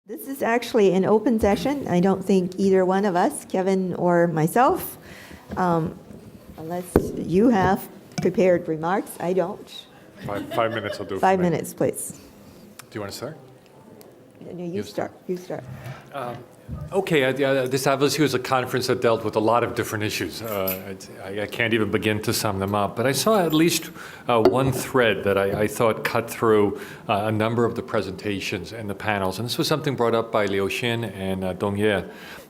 This is actually an open session. I don't think either one of us, Kevin or myself, unless you have prepared remarks, I don't. 5 minutes will do. 5 minutes, please. Do you want to start? No, you start. You start. Okay, this obviously was a conference that dealt with a lot of different issues. I can't even begin to sum them up, but I saw at least one thread that I thought cut through a number of the presentations and the panels, and this was something brought up by Liu-Xin and Dong-Ye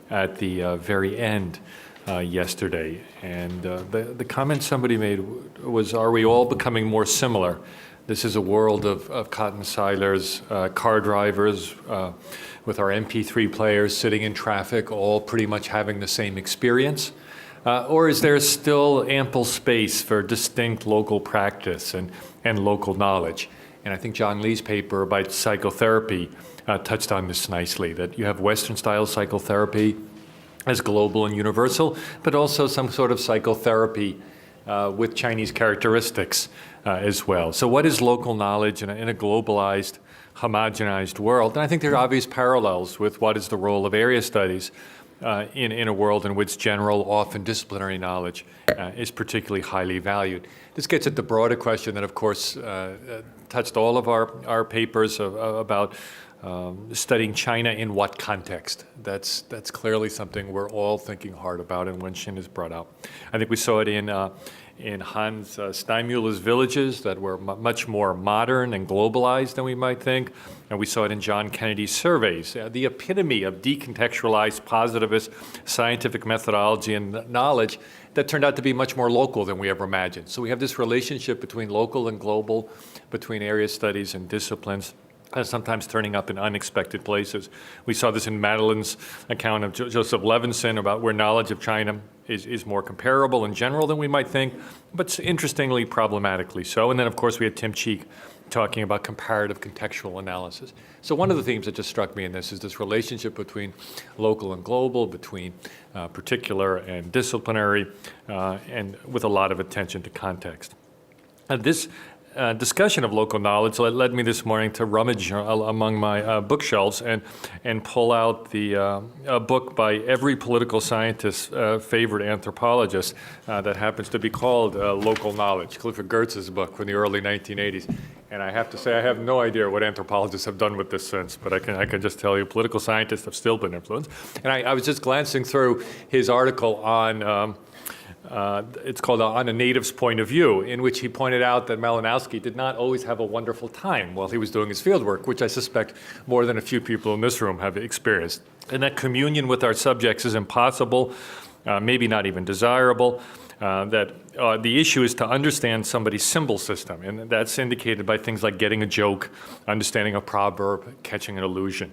at the very end yesterday. And the comment somebody made was, are we all becoming more similar? This is a world of cotton silers, car drivers, with our MP3 players sitting in traffic, all pretty much having the same experience? Or is there still ample space for distinct local practice and local knowledge? And I think John Lee's paper about psychotherapy touched on this nicely, that you have Western-style psychotherapy as global and universal, but also some sort of psychotherapy with Chinese characteristics as well. So what is local knowledge in a globalized, homogenized world? And I think there are obvious parallels with what is the role of area studies in a world in which general, often disciplinary knowledge is particularly highly valued. This gets at the broader question that, of course, touched all of our papers about studying China in what context. That's clearly something we're all thinking hard about, and Wen-hsin has brought out. I think we saw it in Hans Steinmuller's villages that were much more modern and globalized than we might think, and we saw it in John Kennedy's surveys, the epitome of decontextualized positivist scientific methodology and knowledge that turned out to be much more local than we ever imagined. So we have this relationship between local and global, between area studies and disciplines, sometimes turning up in unexpected places. We saw this in Madeline's account of Joseph Levinson about where knowledge of China is more comparable in general than we might think, but interestingly, problematically so. And then, of course, we had Tim Cheek talking about comparative contextual analysis. So one of the themes that just struck me in this is this relationship between local and global, between particular and disciplinary, and with a lot of attention to context. This discussion of local knowledge led me this morning to rummage among my bookshelves and pull out the book by every political scientist's favorite anthropologist that happens to be called Local Knowledge, Clifford Geertz's book from the early 1980s. And I have to say, I have no idea what anthropologists have done with this since, but I can just tell you political scientists have still been influenced. And I was just glancing through his article on it's called On a Native's Point of View, in which he pointed out that Malinowski did not always have a wonderful time while he was doing his fieldwork, which I suspect more than a few people in this room have experienced. And that communion with our subjects is impossible, maybe not even desirable, that the issue is to understand somebody's symbol system, and that's indicated by things like getting a joke, understanding a proverb, catching an allusion.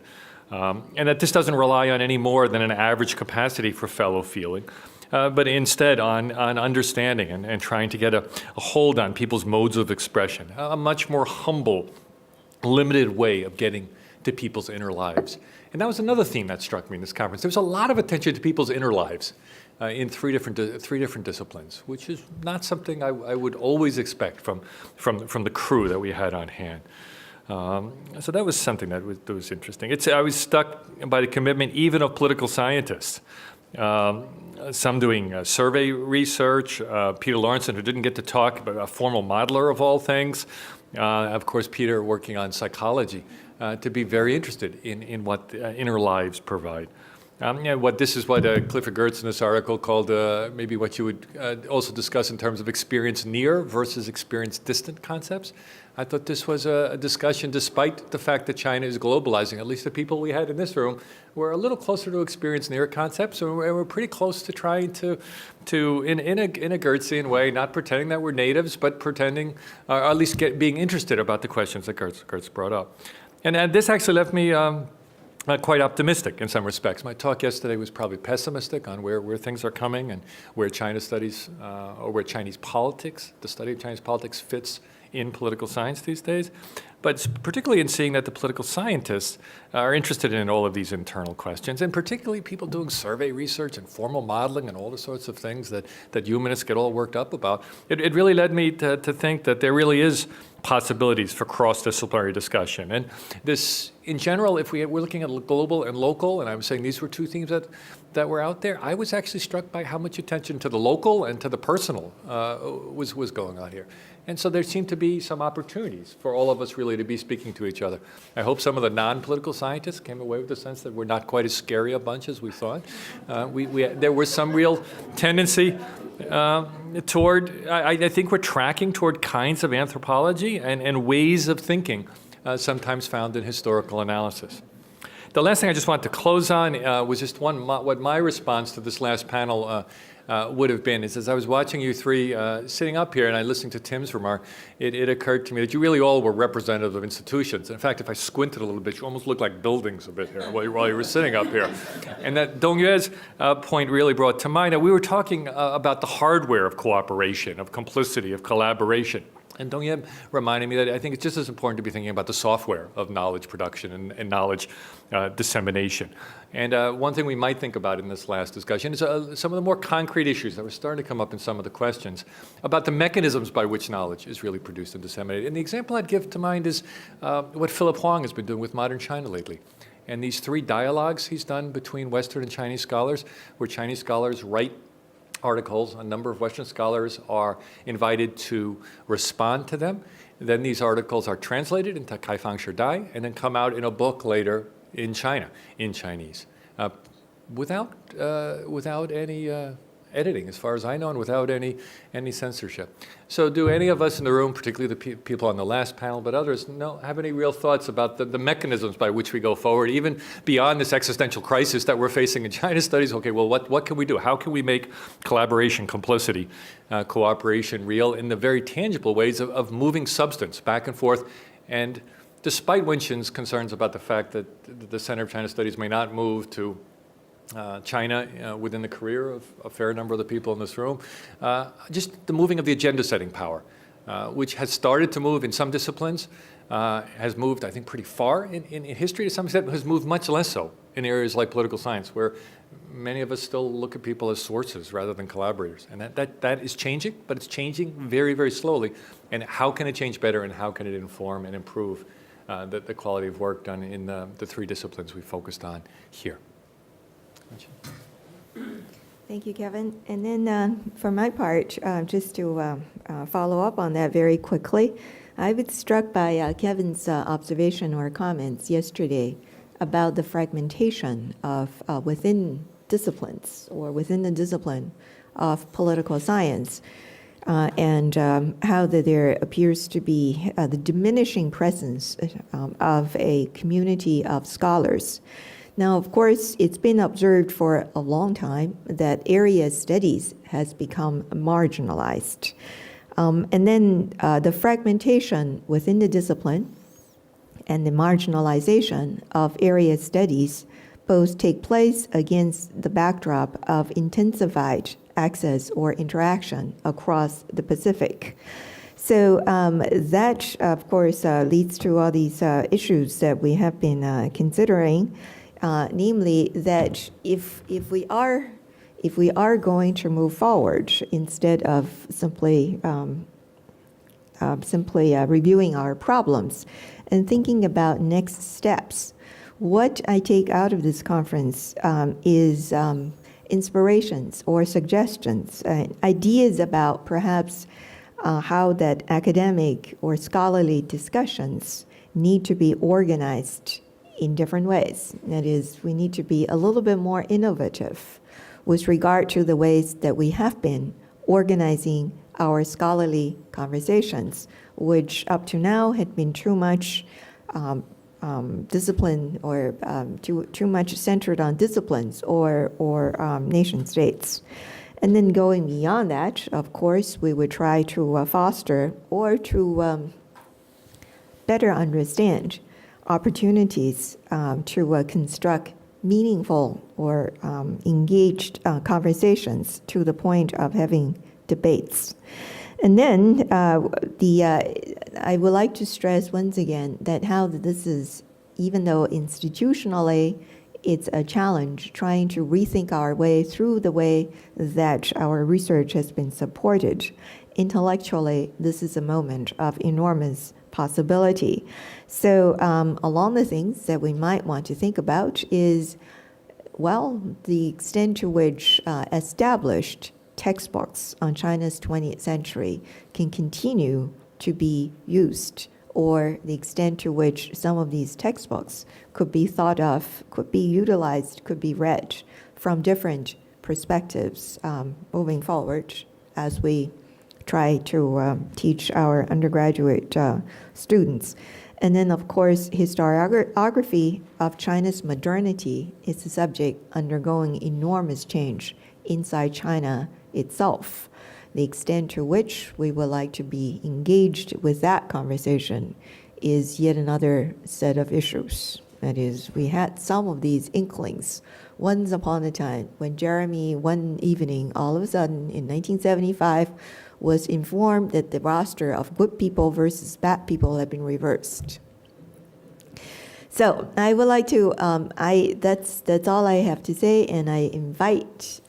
And that this doesn't rely on any more than an average capacity for fellow feeling, but instead on understanding and trying to get a hold on people's modes of expression, a much more humble, limited way of getting to people's inner lives. And that was another theme that struck me in this conference. There was a lot of attention to people's inner lives in three different disciplines, which is not something I would always expect from the crew that we had on hand. So that was something that was interesting. I was struck by the commitment even of political scientists. Some doing survey research, Peter Lawrenson, who didn't get to talk, but a formal modeler of all things. Of course, Peter working on psychology, to be very interested in what inner lives provide. This is what Clifford Geertz in this article called maybe what you would also discuss in terms of experience near versus experience distant concepts. I thought this was a discussion, despite the fact that China is globalizing. At least the people we had in this room were a little closer to experience near concepts, and we're pretty close to trying to in a Geertzian way, not pretending that we're natives, but pretending, or at least being interested about the questions that Geertz brought up. And this actually left me quite optimistic in some respects. My talk yesterday was probably pessimistic on where things are coming and where China studies, or where Chinese politics, the study of Chinese politics fits in political science these days, but particularly in seeing that the political scientists are interested in all of these internal questions, and particularly people doing survey research and formal modeling and all the sorts of things that humanists get all worked up about. It really led me to think that there really is possibilities for cross-disciplinary discussion. And this, in general, if we're looking at global and local, and I was saying these were two themes that were out there, I was actually struck by how much attention to the local and to the personal was going on here. And so there seemed to be some opportunities for all of us really to be speaking to each other. I hope some of the non-political scientists came away with the sense that we're not quite as scary a bunch as we thought. There was some real tendency toward, I think we're tracking toward kinds of anthropology and ways of thinking sometimes found in historical analysis. The last thing I just wanted to close on was just what my response to this last panel would have been is, as I was watching you three sitting up here and I listened to Tim's remark, it occurred to me that you really all were representative of institutions. In fact, if I squinted a little bit, you almost looked like buildings a bit here while you were sitting up here. And that Dong-Yue's point really brought to mind that we were talking about the hardware of cooperation, of complicity, of collaboration. And Dong-Yue reminded me that I think it's just as important to be thinking about the software of knowledge production and knowledge dissemination. And one thing we might think about in this last discussion is some of the more concrete issues that were starting to come up in some of the questions about the mechanisms by which knowledge is really produced and disseminated. And the example I'd give to mind is what Philip Huang has been doing with modern China lately. And these 3 dialogues he's done between Western and Chinese scholars, where Chinese scholars write articles. A number of Western scholars are invited to respond to them. Then these articles are translated into Kaifang Shidai and then come out in a book later in China, in Chinese, without any editing, as far as I know, and without any censorship. So do any of us in the room, particularly the people on the last panel, but others, have any real thoughts about the mechanisms by which we go forward, even beyond this existential crisis that we're facing in China studies? Okay, well, what can we do? How can we make collaboration, complicity, cooperation real in the very tangible ways of moving substance back and forth? And despite Wen-hsin's concerns about the fact that the Center of China Studies may not move to China within the career of a fair number of the people in this room, just the moving of the agenda-setting power, which has started to move in some disciplines, has moved, I think, pretty far in history to some extent, but has moved much less so in areas like political science, where many of us still look at people as sources rather than collaborators. And that is changing, but it's changing very, very slowly. And how can it change better, and how can it inform and improve the quality of work done in the 3 disciplines we focused on here? Thank you, Kevin. And then for my part, just to follow up on that very quickly, I was struck by Kevin's observation or comments yesterday about the fragmentation of within disciplines or within the discipline of political science, and how that there appears to be the diminishing presence of a community of scholars. Now, of course, it's been observed for a long time that area studies has become marginalized. And then the fragmentation within the discipline and the marginalization of area studies both take place against the backdrop of intensified access or interaction across the Pacific. So that, of course, leads to all these issues that we have been considering. Namely, that if we are going to move forward instead of simply reviewing our problems and thinking about next steps, what I take out of this conference is inspirations or suggestions, ideas about perhaps how that academic or scholarly discussions need to be organized in different ways. That is, we need to be a little bit more innovative with regard to the ways that we have been organizing our scholarly conversations, which up to now had been too much discipline or too much centered on disciplines or nation states. And then going beyond that, of course, we would try to foster or to better understand opportunities to construct meaningful or engaged conversations to the point of having debates. And then I would like to stress once again that how this is, even though institutionally it's a challenge, trying to rethink our way through the way that our research has been supported. Intellectually, this is a moment of enormous possibility. So along the things that we might want to think about is, well, the extent to which established textbooks on China's 20th century can continue to be used, or the extent to which some of these textbooks could be thought of, could be utilized, could be read from different perspectives moving forward as we try to teach our undergraduate students. And then, of course, historiography of China's modernity is a subject undergoing enormous change inside China itself. The extent to which we would like to be engaged with that conversation is yet another set of issues. That is, we had some of these inklings once upon a time when Jeremy, one evening, all of a sudden in 1975, was informed that the roster of good people versus bad people had been reversed. So I would like to, that's all I have to say, and I invite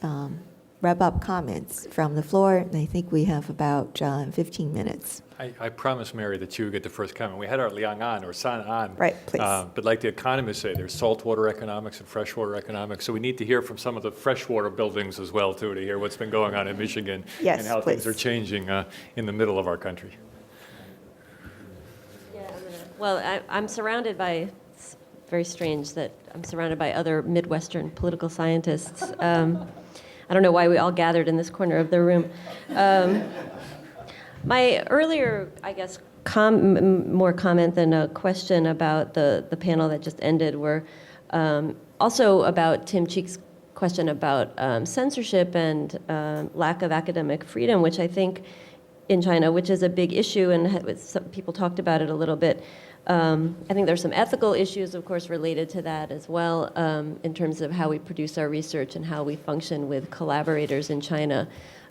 wrap-up comments from the floor, and I think we have about 15 minutes. I promised Mary that you would get the first comment. We had our Liang on, or San on. Right, please. But like the economists say, there's saltwater economics and freshwater economics. So we need to hear from some of the freshwater buildings as well, too, to hear what's been going on in Michigan Yes, and how please. things are changing in the middle of our country. Yeah, well, I'm surrounded by, it's very strange that I'm surrounded by other Midwestern political scientists. I don't know why we all gathered in this corner of the room. My earlier, I guess, more comment than a question about the panel that just ended were also about Tim Cheek's question about censorship and lack of academic freedom, which I think in China, which is a big issue, and some people talked about it a little bit. I think there's some ethical issues, of course, related to that as well, in terms of how we produce our research and how we function with collaborators in China.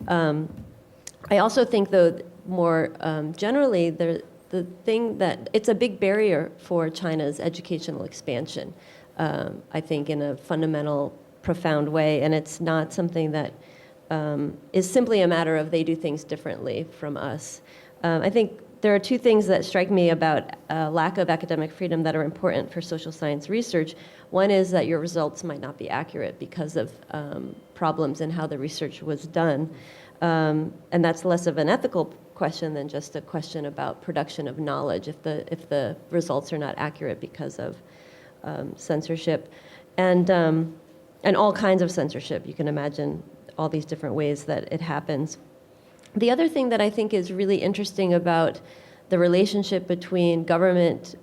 I also think, though, more generally, the thing that it's a big barrier for China's educational expansion, I think, in a fundamental, profound way, and it's not something that is simply a matter of they do things differently from us. I think there are two things that strike me about lack of academic freedom that are important for social science research. One is that your results might not be accurate because of problems in how the research was done. And that's less of an ethical question than just a question about production of knowledge if the results are not accurate because of censorship. And all kinds of censorship. You can imagine all these different ways that it happens. The other thing that I think is really interesting about the relationship between government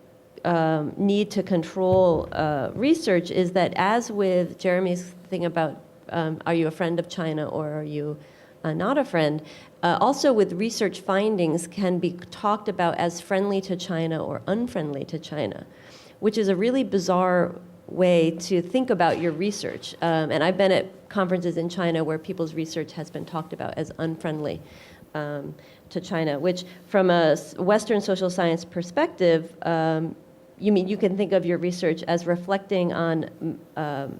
need to control research is that, as with Jeremy's thing about are you a friend of China or are you not a friend, also with research findings can be talked about as friendly to China or unfriendly to China, which is a really bizarre way to think about your research. And I've been at conferences in China where people's research has been talked about as unfriendly to China, which from a Western social science perspective, you can think of your research as reflecting on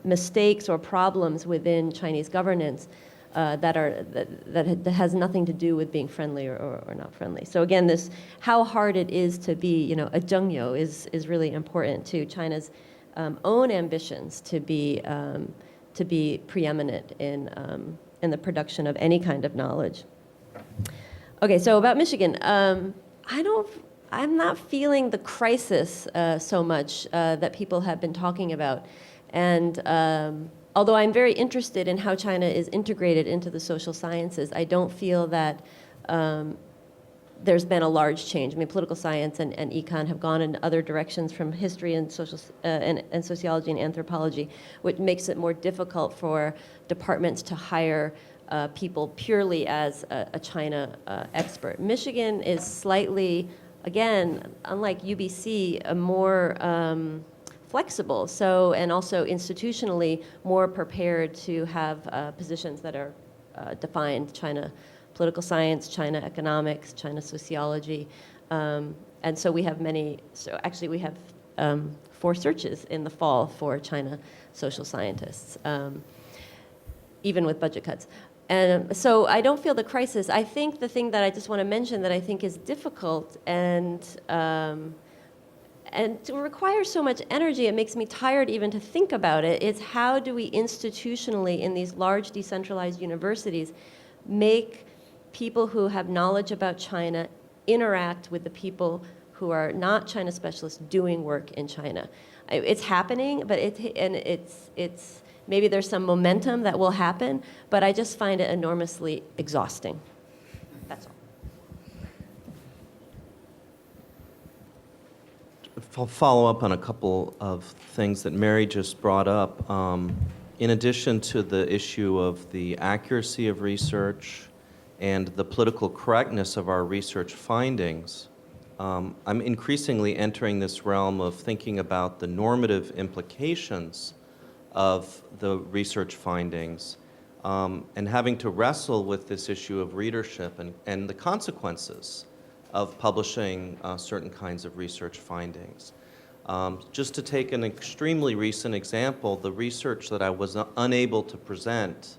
mistakes or problems within Chinese governance that has nothing to do with being friendly or not friendly. So again, this how hard it is to be, a zhengyou is really important to China's own ambitions to be preeminent in the production of any kind of knowledge. Okay, so about Michigan, I'm not feeling the crisis so much that people have been talking about, and although I'm very interested in how China is integrated into the social sciences, I don't feel that there's been a large change. I mean, political science and econ have gone in other directions from history and social and sociology and anthropology, which makes it more difficult for departments to hire people purely as a China expert. Michigan is slightly, again, unlike UBC, a more flexible, and also institutionally more prepared to have positions that are defined China political science, China economics, China sociology. And so we have we have 4 searches in the fall for China social scientists, even with budget cuts. And so I don't feel the crisis. I think the thing that I just want to mention that I think is difficult and to require so much energy, it makes me tired even to think about it, is how do we institutionally in these large decentralized universities make people who have knowledge about China interact with the people who are not China specialists doing work in China. It's happening, but it's maybe there's some momentum that will happen, but I just find it enormously exhausting. That's all. I'll follow up on a couple of things that Mary just brought up. In addition to the issue of the accuracy of research and the political correctness of our research findings, I'm increasingly entering this realm of thinking about the normative implications of the research findings and having to wrestle with this issue of readership and the consequences of publishing certain kinds of research findings. Just to take an extremely recent example, the research that I was unable to present,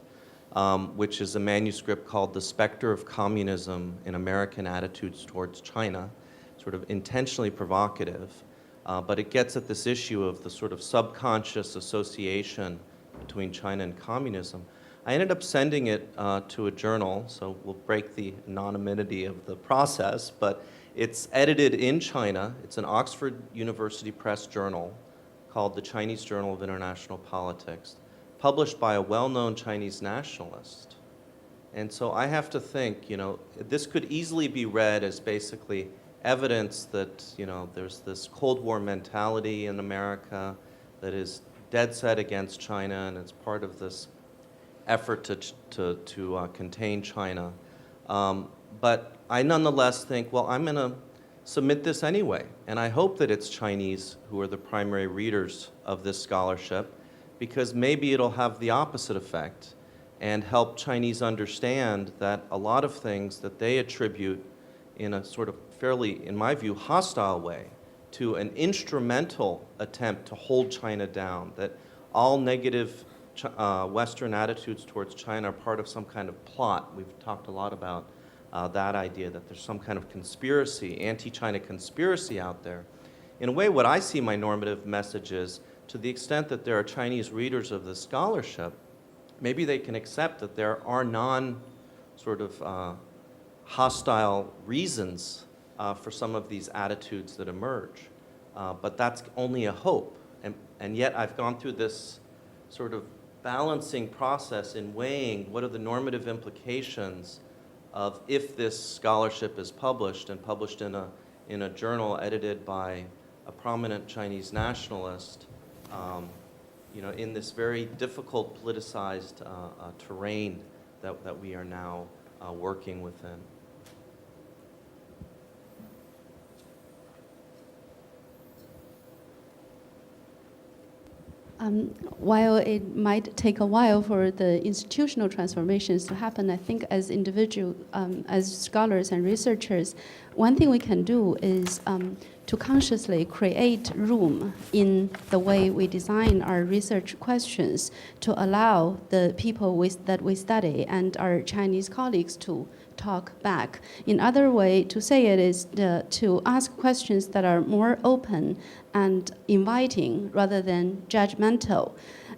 which is a manuscript called The Specter of Communism in American Attitudes Towards China, sort of intentionally provocative, but it gets at this issue of the sort of subconscious association between China and communism. I ended up sending it to a journal, so we'll break the anonymity of the process, but it's edited in China. It's an Oxford University Press journal called the Chinese Journal of International Politics, published by a well-known Chinese nationalist. And so I have to think, this could easily be read as basically evidence that, there's this Cold War mentality in America that is dead set against China, and it's part of this effort to contain China. But I nonetheless think, well, I'm going to submit this anyway. And I hope that it's Chinese who are the primary readers of this scholarship, because maybe it'll have the opposite effect and help Chinese understand that a lot of things that they attribute in a sort of fairly, in my view, hostile way to an instrumental attempt to hold China down, that all negative Western attitudes towards China are part of some kind of plot. We've talked a lot about that idea that there's some kind of conspiracy, anti-China conspiracy out there. In a way, what I see my normative message is, to the extent that there are Chinese readers of this scholarship, maybe they can accept that there are sort of hostile reasons for some of these attitudes that emerge. But that's only a hope. And yet I've gone through this sort of balancing process in weighing what are the normative implications of if this scholarship is published and published in a journal edited by a prominent Chinese nationalist, in this very difficult politicized terrain that we are now working within. While it might take a while for the institutional transformations to happen, I think as as scholars and researchers, one thing we can do is to consciously create room in the way we design our research questions to allow the people that we study and our Chinese colleagues to talk back. In other way to say it is to ask questions that are more open and inviting rather than judgmental.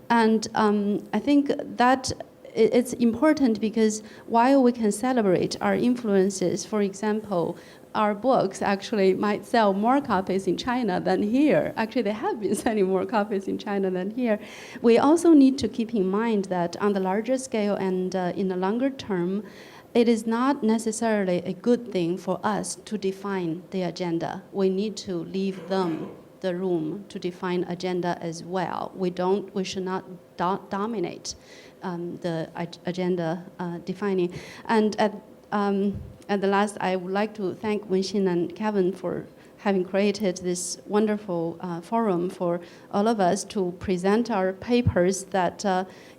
And I think that it's important because while we can celebrate our influences, for example, our books actually might sell more copies in China than here. Actually, they have been selling more copies in China than here. We also need to keep in mind that on the larger scale and in the longer term, it is not necessarily a good thing for us to define the agenda. We need to leave them the room to define agenda as well. We should not dominate the agenda defining. And at the last, I would like to thank Wen-hsin and Kevin for having created this wonderful forum for all of us to present our papers that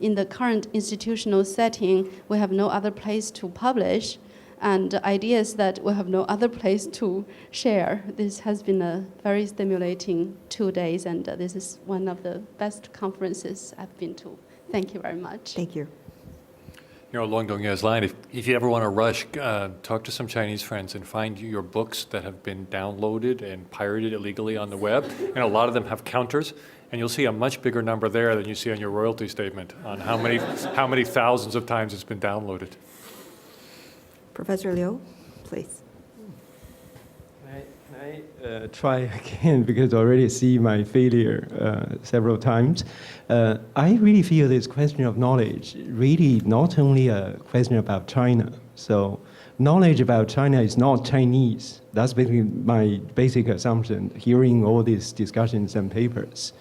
in the current institutional setting, we have no other place to publish, and ideas that we have no other place to share. This has been a very stimulating 2 days, and this is one of the best conferences I've been to. Thank you very much. Thank you. You know, along Dongya's line, if you ever want to rush, talk to some Chinese friends and find your books that have been downloaded and pirated illegally on the web. And a lot of them have counters, and you'll see a much bigger number there than you see on your royalty statement on how many thousands of times it's been downloaded. Professor Liu, please. Can I try again, because I already see my failure several times. I really feel this question of knowledge really not only a question about China. So knowledge about China is not Chinese. That's basically my basic assumption, hearing all these discussions and papers.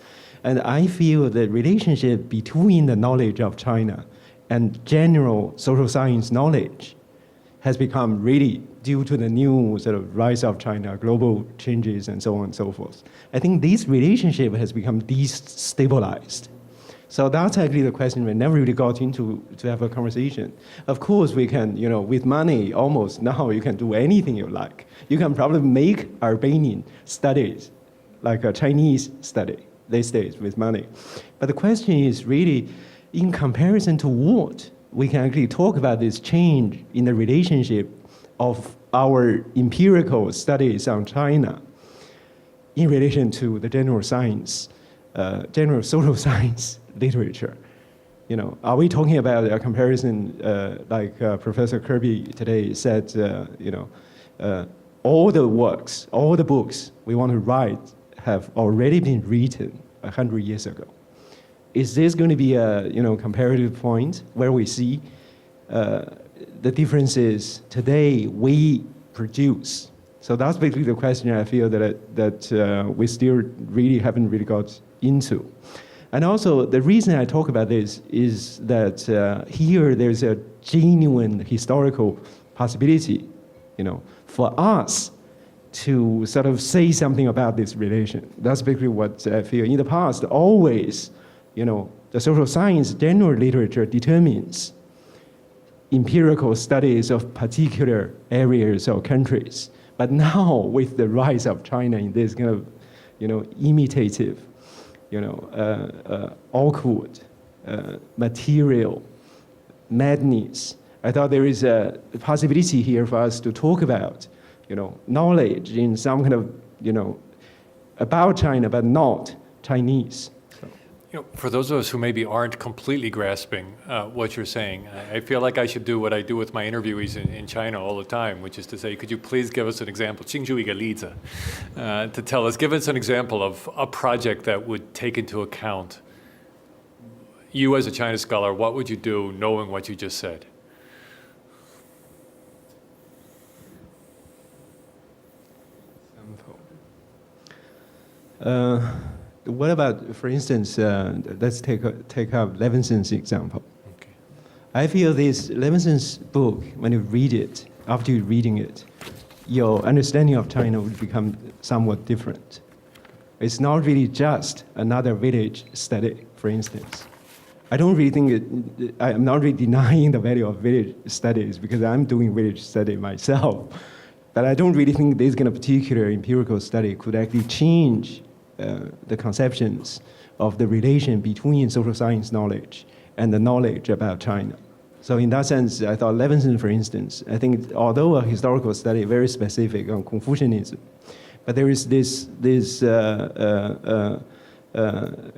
And I feel the relationship between the knowledge of China and general social science knowledge has become really, due to the new sort of rise of China, global changes and so on and so forth. I think this relationship has become destabilized. So that's actually the question we never really got into to have a conversation. Of course, we can, you know, with money, almost now you can do anything you like. You can probably make Albanian studies like a Chinese study these days with money. But the question is really, in comparison to what? We can actually talk about this change in the relationship of our empirical studies on China in relation to the general science, general social science literature. You know, are we talking about a comparison like Professor Kirby today said, you know, all the works, all the books we want to write have already been written 100 years ago. Is this going to be a comparative point where we see the differences today we produce? So that's basically the question I feel that we still really haven't really got into. And also the reason I talk about this is that here there's a genuine historical possibility, you know, for us to sort of say something about this relation. That's basically what I feel. In the past, always, you know, the social science general literature determines empirical studies of particular areas or countries. But now, with the rise of China in this kind of, you know, imitative, you know, awkward, material madness, I thought there is a possibility here for us to talk about, you know, knowledge in some kind of, you know, about China, but not Chinese. You know, for those of us who maybe aren't completely grasping what you're saying, I feel like I should do what I do with my interviewees in China all the time, which is to say, could you please give us an example, 请举一个例子, to tell us, give us an example of a project that would take into account you as a China scholar, what would you do knowing what you just said? What about, for instance, let's take up Wen-hsin's example. Okay. I feel this Wen-hsin's book, when you read it, after you're reading it, your understanding of China would become somewhat different. It's not really just another village study, for instance. I don't really think I'm not really denying the value of village studies because I'm doing village study myself. But I don't really think this kind of particular empirical study could actually change the conceptions of the relation between social science knowledge and the knowledge about China. So in that sense, I thought Wen-hsin, for instance, I think although a historical study very specific on Confucianism, but there is this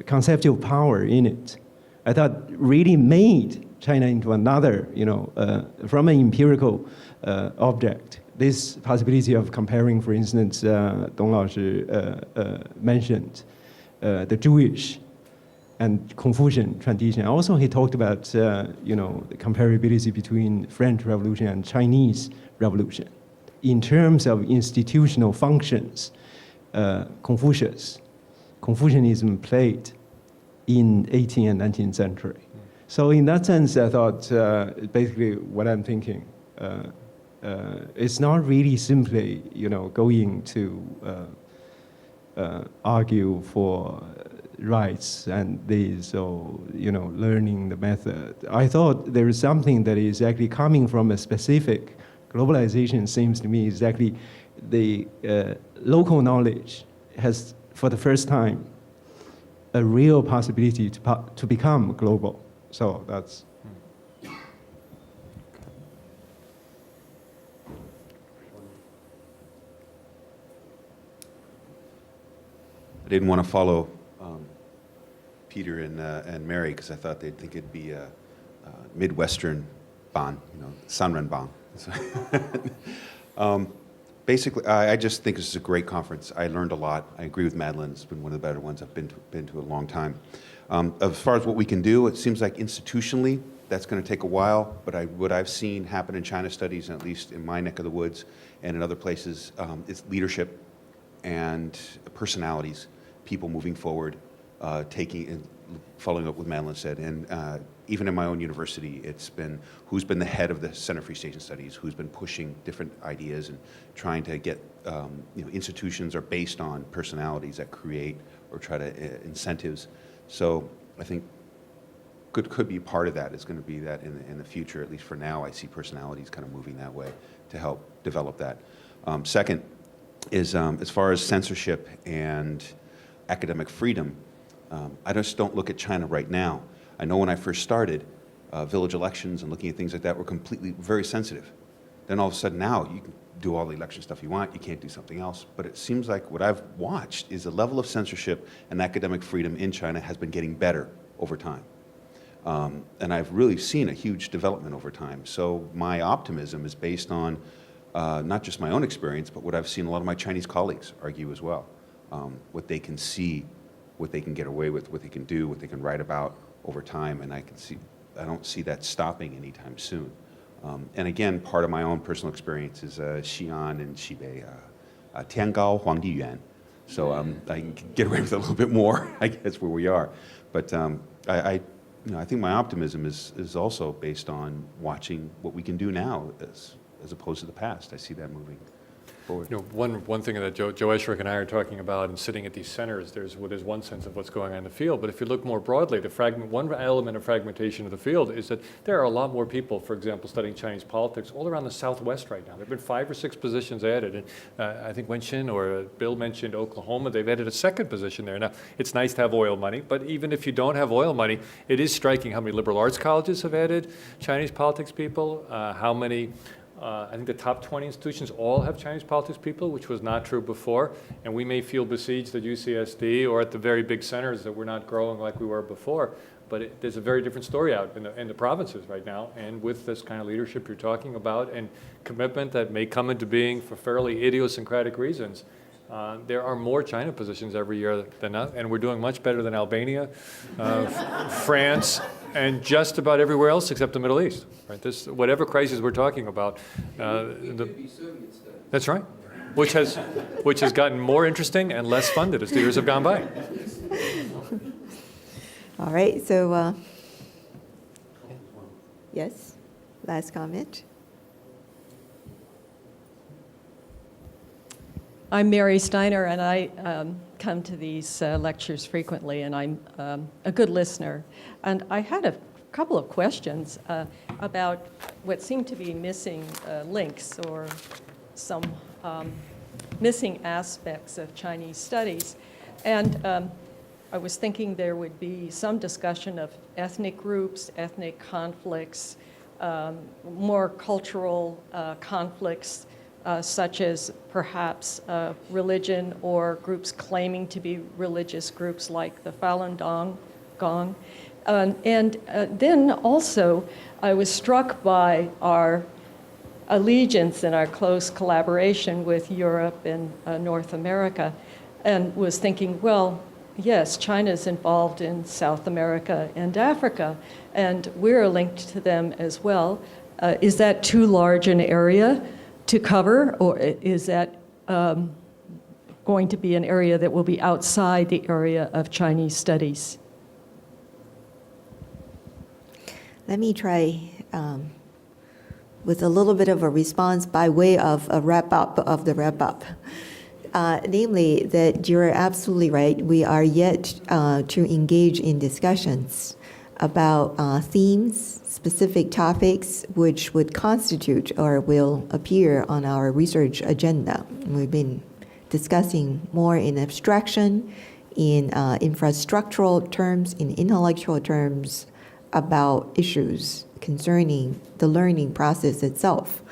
conceptual power in it. I thought really made China into another, you know, from an empirical object. This possibility of comparing, for instance, Dong Laoshi mentioned the Jewish and Confucian tradition. Also, he talked about, you know, the comparability between French Revolution and Chinese Revolution. In terms of institutional functions, Confucianism played in 18th and 19th century. So in that sense, I thought basically what I'm thinking It's not really simply, going to argue for rights and this, or learning the method. I thought there is something that is actually coming from a specific globalization. Seems to me is actually the local knowledge has, for the first time, a real possibility to become global. So that's. I didn't want to follow Peter and Mary because I thought they'd think it'd be a Midwestern ban, Sanren ban. Basically, I just think this is a great conference. I learned a lot. I agree with Madeline. It's been one of the better ones I've been to a long time. As far as what we can do, it seems like institutionally, that's going to take a while, but what I've seen happen in China studies, and at least in my neck of the woods and in other places, is leadership and personalities, people moving forward, following up what Madeline said. And even in my own university, it's been who's been the head of the Center for East Asian Studies, who's been pushing different ideas and trying to get, institutions are based on personalities that create or try to incentives. So I think could be part of that. It's going to be that in the future, at least for now, I see personalities kind of moving that way to help develop that. Second is as far as censorship and academic freedom, I just don't look at China right now. I know when I first started, village elections and looking at things like that were completely very sensitive. Then all of a sudden now you can do all the election stuff you want, you can't do something else. But it seems like what I've watched is the level of censorship and academic freedom in China has been getting better over time. And I've really seen a huge development over time. So my optimism is based on not just my own experience, but what I've seen a lot of my Chinese colleagues argue as well. What they can see, what they can get away with, what they can do, what they can write about over time, and I don't see that stopping anytime soon. And again, part of my own personal experience is Xi'an and Xibei, Tiangao Huangdi Yuan. So I can get away with it a little bit more, I guess, where we are. But I think my optimism is also based on watching what we can do now as opposed to the past. I see that moving forward. One thing that Joe Escherick and I are talking about and sitting at these centers, there's one sense of what's going on in the field, but if you look more broadly, one element of fragmentation of the field is that there are a lot more people, for example, studying Chinese politics all around the Southwest right now. There have been 5 or 6 positions added, and I think Wen-hsin or Bill mentioned Oklahoma, they've added a 2nd position there. Now, it's nice to have oil money, but even if you don't have oil money, it is striking how many liberal arts colleges have added Chinese politics people, how many I think the top 20 institutions all have Chinese politics people, which was not true before. And we may feel besieged at UCSD or at the very big centers that we're not growing like we were before. But there's a very different story out in the provinces right now. And with this kind of leadership you're talking about and commitment that may come into being for fairly idiosyncratic reasons, there are more China positions every year than us, and we're doing much better than Albania, France, and just about everywhere else except the Middle East. Right? Whatever crisis we're talking about, that's right, which has gotten more interesting and less funded as the years have gone by. All right, so yes, last comment. I'm Mary Steiner, and I come to these lectures frequently, and I'm a good listener. And I had a couple of questions about what seemed to be missing links or some missing aspects of Chinese studies. And I was thinking there would be some discussion of ethnic groups, ethnic conflicts, more cultural conflicts, such as perhaps religion or groups claiming to be religious groups like the Falun Gong. And then also, I was struck by our allegiance and our close collaboration with Europe and North America, and was thinking, well, yes, China's involved in South America and Africa, and we're linked to them as well. Is that too large an area to cover, or is that going to be an area that will be outside the area of Chinese studies? with a little bit of a response by way of a wrap-up of the wrap-up. Namely, that you're absolutely right. We are yet to engage in discussions about themes, specific topics, which would constitute or will appear on our research agenda. We've been discussing more in abstraction, in infrastructural terms, in intellectual terms, about issues concerning the learning process itself.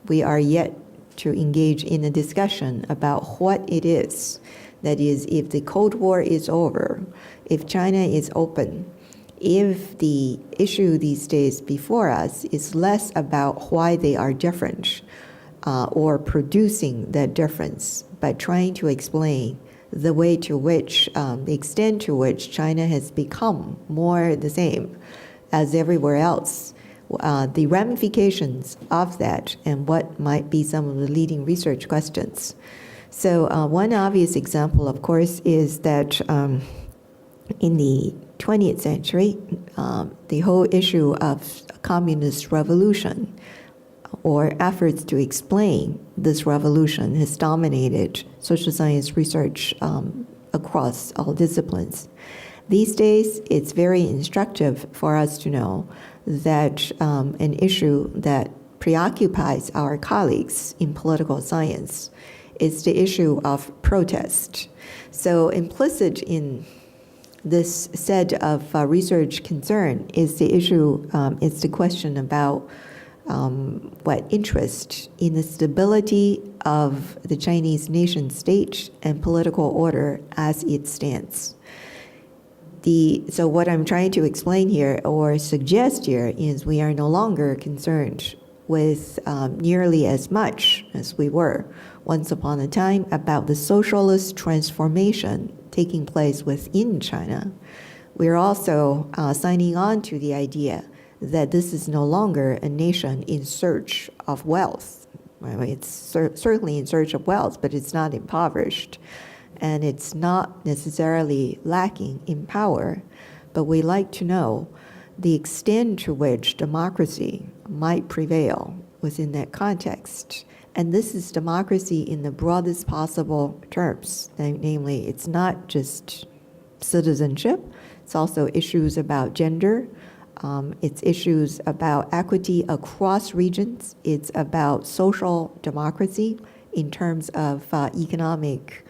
We are yet to engage in a discussion about what it is. That is, if the Cold War is over, if China is open, if the issue these days before us is less about why they are different or producing that difference, but trying to explain the way to which, the extent to which China has become more the same as everywhere else, the ramifications of that, and what might be some of the leading research questions. So one obvious example, of course, is that in the 20th century, the whole issue of communist revolution or efforts to explain this revolution has dominated social science research across all disciplines. These days, it's very instructive for us to know that an issue that preoccupies our colleagues in political science is the issue of protest. So implicit in this set of research concern is the issue, it's the question about what interest in the stability of the Chinese nation state and political order as it stands. So what I'm trying to explain here or suggest here is we are no longer concerned with nearly as much as we were once upon a time about the socialist transformation taking place within China. We're also signing on to the idea that this is no longer a nation in search of wealth. Well, it's certainly in search of wealth, but it's not impoverished. And it's not necessarily lacking in power, but we like to know the extent to which democracy might prevail within that context. And this is democracy in the broadest possible terms. Namely, it's not just citizenship, it's also issues about gender, it's issues about equity across regions, it's about social democracy in terms of economic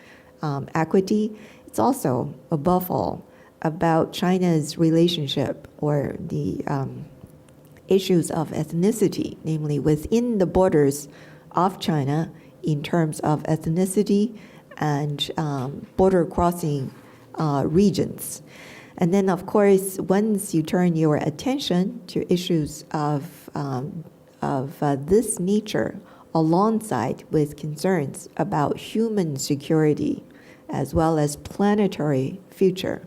equity. It's also, above all, about China's relationship or the issues of ethnicity, namely within the borders of China in terms of ethnicity and border crossing regions. And then, of course, once you turn your attention to issues of this nature alongside with concerns about human security as well as planetary future,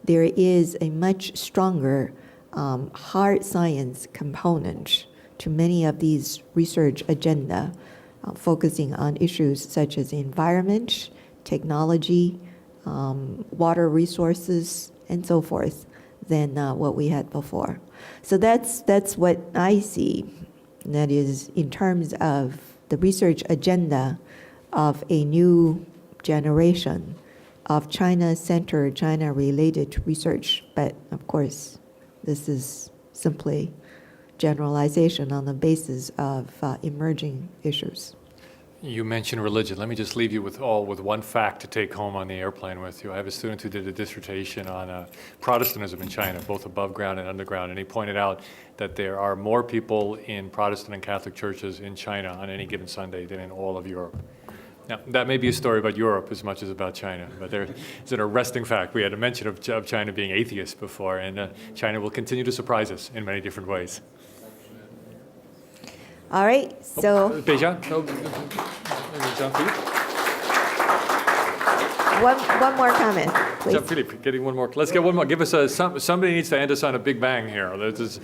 there is a much stronger hard science component to many of these research agenda, focusing on issues such as environment, technology, water resources, and so forth, than what we had before. So that's what I see. That is in terms of the research agenda of a new generation of China-centered, China-related research. But of course, this is simply generalization on the basis of emerging issues. You mentioned religion. Let me just leave you with one fact to take home on the airplane with you. I have a student who did a dissertation on Protestantism in China, both above ground and underground, and he pointed out that there are more people in Protestant and Catholic churches in China on any given Sunday than in all of Europe. Now, that may be a story about Europe as much as about China, but there is an arresting fact. We had a mention of China being atheist before, and China will continue to surprise us in many different ways. All right, so Beijing? one more comment, please. Jean-Philippe, getting one more. Let's get one more. Give us somebody needs to end us on a big bang here. I just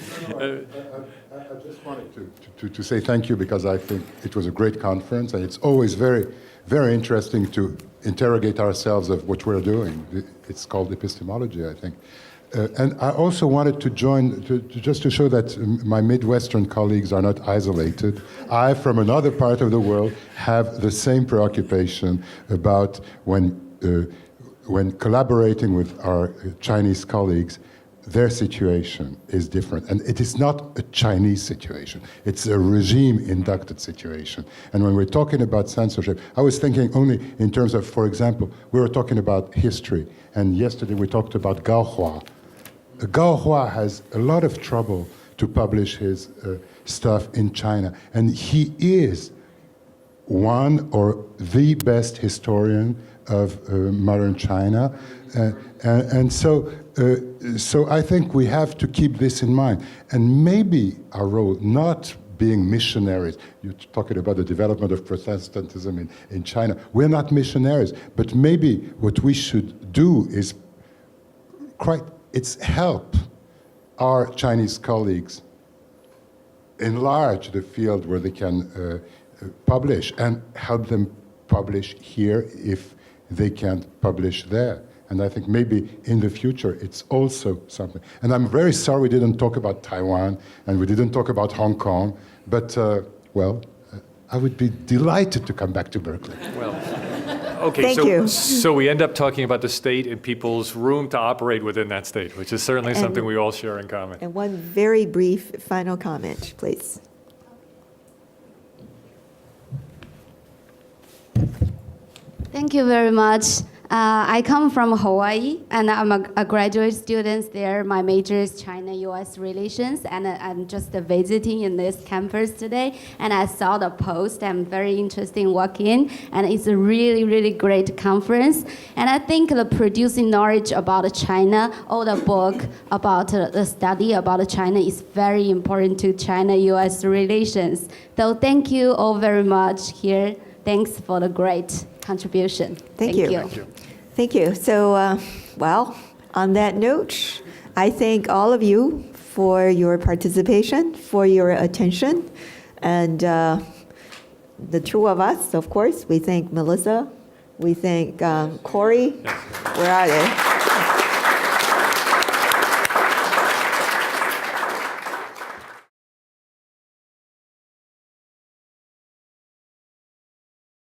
wanted to say thank you because I think it was a great conference, and it's always very, very interesting to interrogate ourselves of what we're doing. It's called epistemology, I think. And I also wanted to join, just to show that my Midwestern colleagues are not isolated. I, from another part of the world, have the same preoccupation about when collaborating with our Chinese colleagues, their situation is different. And it is not a Chinese situation. It's a regime-inducted situation. And when we're talking about censorship, I was thinking only in terms of, for example, we were talking about history. And yesterday we talked about Gao Hua. Gao Hua has a lot of trouble to publish his stuff in China. And he is one or the best historian of modern China. And so I think we have to keep this in mind. And maybe our role, not being missionaries, you're talking about the development of Protestantism in China. We're not missionaries, but maybe what we should do is help our Chinese colleagues enlarge the field where they can publish and help them publish here if they can't publish there. And I think maybe in the future it's also something. And I'm very sorry we didn't talk about Taiwan and we didn't talk about Hong Kong, but I would be delighted to come back to Berkeley. Well, okay, Thank you. So we end up talking about the state and people's room to operate within that state, which is certainly something we all share in common. And one very brief final comment, please. Thank you very much. I come from Hawaii, and I'm a graduate student there. My major is China-U.S. relations, and I'm just visiting in this campus today. And I saw the post. I'm very interested in walking, and it's a really, really great conference. And I think the producing knowledge about China, or the book about the study about China, is very important to China-U.S. relations. So thank you all very much here. Thanks for the great contribution. Thank you. Thank you. Thank you. So, well, on that note, I thank all of you for your participation, for your attention. And the two of us, of course, we thank Melissa, we thank Corey. Where are they?